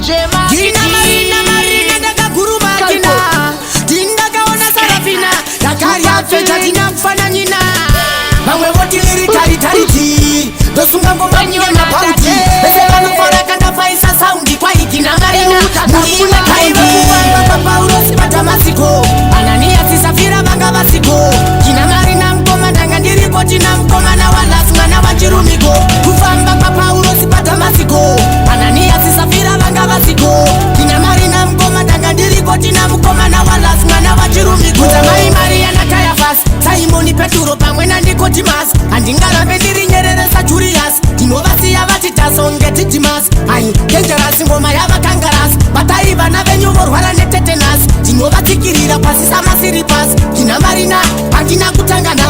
Gina Marina daga guru magina Tindaga ona Sarafina Dakari afeta dina mfana nina Mangwe woti liri tari Dosunga ngoma nywe na pauti Ezela nufora kanda faisa saundi kwa Gina Marina Muliwe kaiba kuwamba papa urosi pata masiko Anania sisafira banga basiko Gina Marina mkoma danga ndiriko tina mkoma na walasunga na wachirumiko Kufamba papa urosi pata masiko Anania sisafira banga basiko Gina Marina mkoma danga ndiriko tina mkoma na walasunga na wachirumiko Kutamai Maria na Kayafas Simoni Peturo pamwe na Nicodemus Andingara bediri nyerere sa Julius Tinovasi ya vatitason Dimas Ai, dangerous ngoma ya bakangaras Bataiba na venyu vorwara ne tetanus Tinovatikirira pasi sama siripas Gina Marina, akina kutangana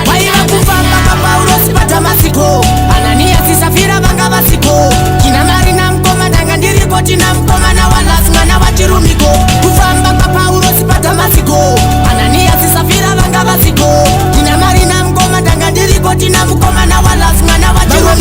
Waira kufamba papa urosi pata masiko Anania sisafira banga basiko Gina Marina mkoma danga ndiriko tina mkoma na walasma na wachirumiko Kufamba papa urosi pata masiko Anania sisafira banga basiko Gina Marina mkoma danga ndiriko tina mkoma na walasma na wachirumiko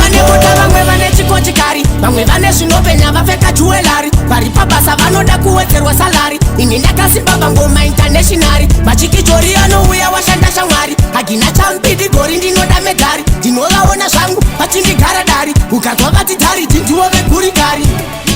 Bangwe vane chiko chikari Bangwe vane shinopenya vafeka jewelry Vari pabasa vanoda kuweterwa salari Ini ndakasimba bangoma internationary Machikichori anouya washanda shamwari Agina champidi gori ndinoda medari Ndinovaona zvangu vachindigara dari Ukatwa vatitari tindiwo vegurigari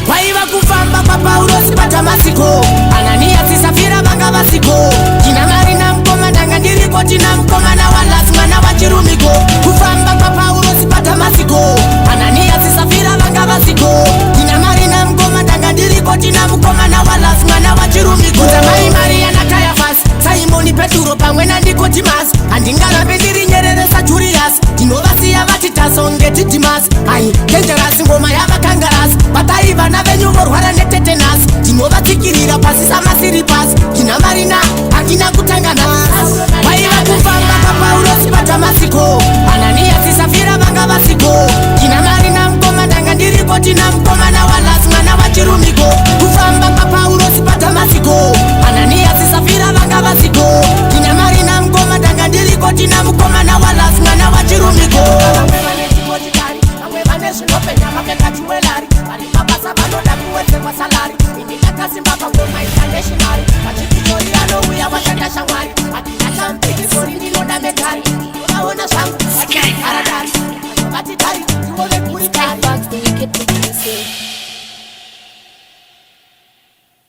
Waiva kufamba papa urosi pata masiko Anania sisafira vanga vasiko Gina Marina mkoma danga ndiriko tina mkoma na walasma na wachirumiko Kufamba papa urosi pata masiko Anania sisafira vanga vasiko Gina Marina mkoma danga ndiriko tina mkoma na walasma na wachirumiko Kutamai Maria na Kayafas Simoni Peturo pamwe na Nicodemus Andingara bediri nyerere sa Julius Tinovasi ya vatitason Dimas Ai, dangerous ngoma ya bakangaras